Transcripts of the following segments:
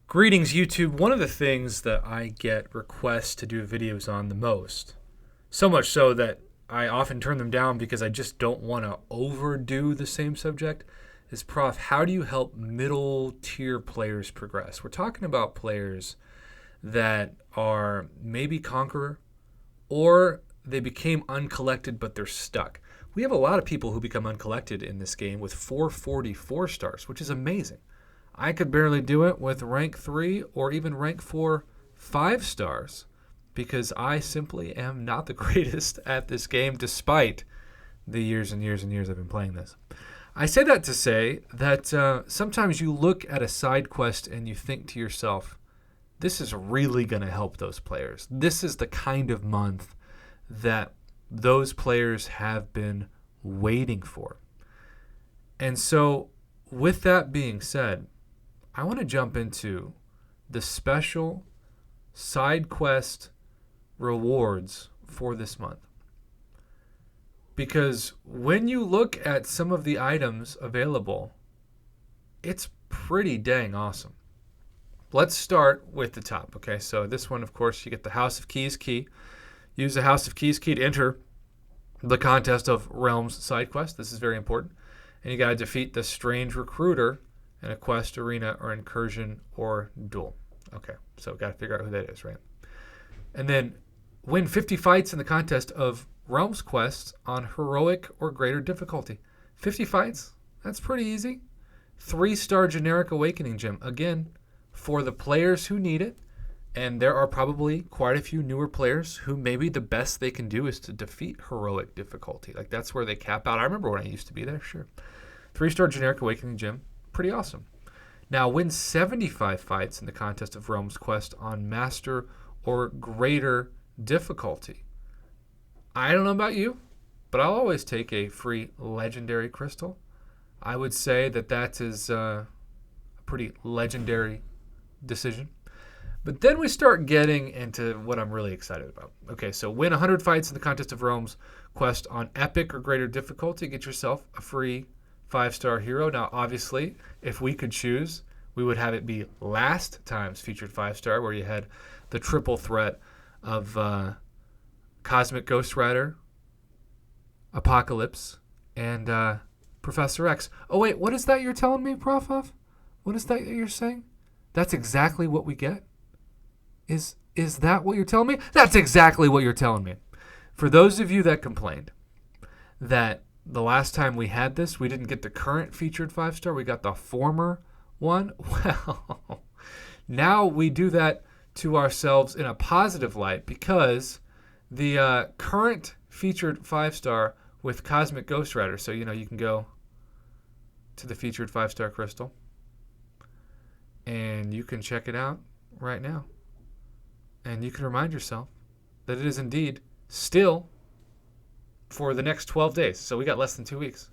Greetings, YouTube. One of the things that I get requests to do videos on the most, so much so that I often turn them down because I just don't want to overdo the same subject, is Prof, how do you help middle tier players progress? We're talking about players that are maybe Conqueror or they became uncollected but they're stuck. We have a lot of people who become uncollected in this game with 444 stars, which is amazing. I could barely do it with rank 3 or even rank 4 5 stars because I simply am not the greatest at this game despite the years and years and years I've been playing this. I say that to say that sometimes you look at a side quest and you think to yourself, this is really going to help those players. This is the kind of month that those players have been waiting for. And so, with that being said, I want to jump into the special side quest rewards for this month. Because when you look at some of the items available, it's pretty dang awesome. Let's start with the top. Okay, so this one, of course, you get the House of Keys key. Use the House of Keys key to enter the Contest of Realms side quest. This is very important. And you got to defeat the Strange Recruiter in a quest, arena, or incursion, or duel. Okay, so got to figure out who that is, right? And then win 50 fights in the Contest of Realms quests on heroic or greater difficulty. 50 fights? That's pretty easy. 3-star generic awakening gem. Again, for the players who need it, and there are probably quite a few newer players who maybe the best they can do is to defeat heroic difficulty. Like that's where they cap out. I remember when I used to be there, sure. 3-star generic awakening gem. Pretty awesome. Now, win 75 fights in the Contest of Realms quest on master or greater difficulty. I don't know about you, but I'll always take a free legendary crystal. I would say that is a pretty legendary decision. But then we start getting into what I'm really excited about. Okay, so win 100 fights in the Contest of Realms quest on epic or greater difficulty. Get yourself a free 5-star hero. Now, obviously, if we could choose, we would have it be last time's featured 5-star, where you had the triple threat of Cosmic Ghost Rider, Apocalypse, and Professor X. Oh, wait, what is that you're telling me, Prof? What is that you're saying? That's exactly what we get? Is that what you're telling me? That's exactly what you're telling me. For those of you that complained that the last time we had this, we didn't get the current featured 5-star, we got the former one. Well, now we do that to ourselves in a positive light because the current featured 5-star with Cosmic Ghost Rider, so you can go to the featured 5-star crystal and you can check it out right now. And you can remind yourself that it is indeed still for the next 12 days. So we got less than 2 weeks.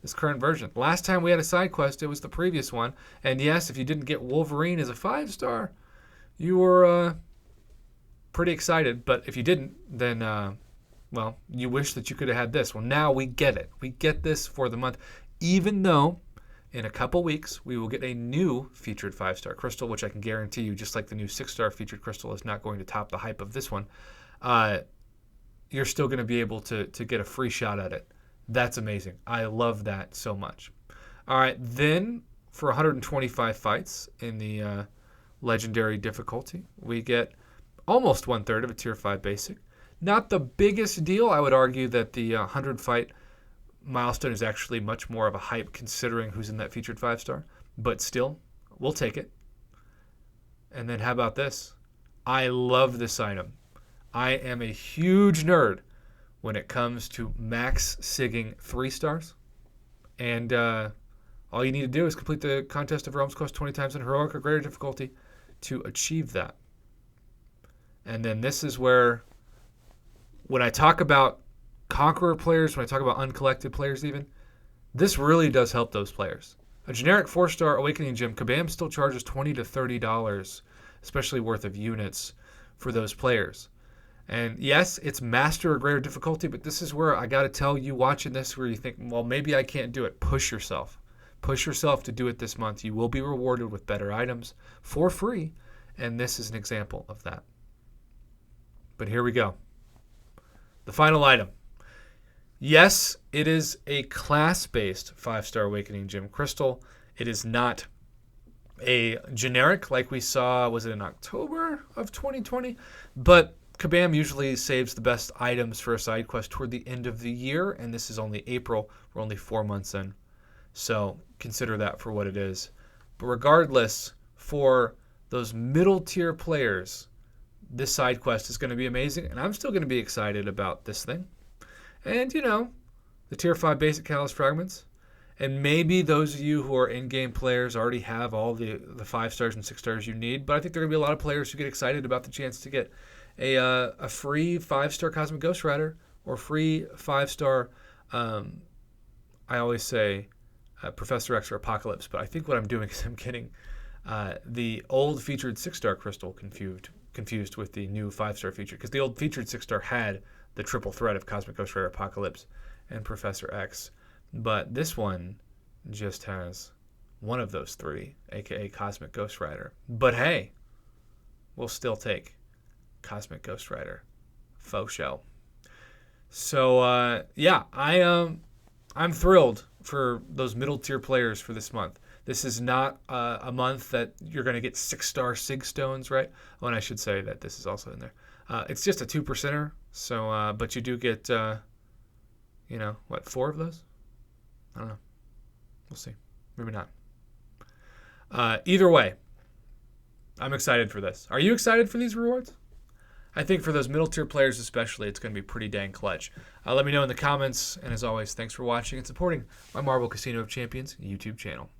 This current version. Last time we had a side quest, it was the previous one. And yes, if you didn't get Wolverine as a 5-star, you were pretty excited. But if you didn't, then, you wish that you could have had this. Well, now we get it. We get this for the month. Even though in a couple weeks, we will get a new featured 5-star crystal, which I can guarantee you, just like the new 6-star featured crystal is not going to top the hype of this one, you're still going to be able to get a free shot at it. That's amazing. I love that so much. All right, then for 125 fights in the legendary difficulty, we get almost 1/3 of a tier 5 basic. Not the biggest deal. I would argue that the 100 fight milestone is actually much more of a hype considering who's in that featured 5-star. But still, we'll take it. And then how about this? I love this item. I am a huge nerd when it comes to max sigging 3 stars. And all you need to do is complete the Contest of Realms quest 20 times in heroic or greater difficulty to achieve that. And then this is where, when I talk about Conqueror players, when I talk about uncollected players even, this really does help those players. A generic 4-star Awakening Gem, Kabam still charges $20 to $30, especially worth of units for those players. And yes, it's master or greater difficulty, but this is where I got to tell you watching this where you think, well, maybe I can't do it. Push yourself. Push yourself to do it this month. You will be rewarded with better items for free, and this is an example of that. But here we go. The final item. Yes, it is a class-based 5-star Awakening Gem Crystal. It is not a generic like we saw, was it in October of 2020? But Kabam usually saves the best items for a side quest toward the end of the year, and this is only April. We're only 4 months in. So consider that for what it is. But regardless, for those middle tier players, this side quest is going to be amazing, and I'm still going to be excited about this thing. And, the tier 5 basic Callus fragments. And maybe those of you who are in-game players already have all the 5 stars and 6 stars you need, but I think there are going to be a lot of players who get excited about the chance to get a free 5-star Cosmic Ghost Rider or free 5-star, I always say, Professor X or Apocalypse, but I think what I'm doing is I'm getting the old featured 6-star crystal confused with the new 5-star feature, because the old featured 6-star had the triple threat of Cosmic Ghost Rider, Apocalypse, and Professor X. But this one just has one of those 3, aka Cosmic Ghost Rider. But hey, we'll still take Cosmic Ghost Rider. Faux show. So yeah, I'm thrilled for those middle tier players for this month. This is not a month that you're going to get 6-star Sig Stones, right? Oh, and I should say that this is also in there. It's just a 2%er, so but you do get 4 of those? I don't know. We'll see. Maybe not. Either way, I'm excited for this. Are you excited for these rewards? I think for those middle tier players especially, it's going to be pretty dang clutch. Let me know in the comments. And as always, thanks for watching and supporting my Marvel Casino of Champions YouTube channel.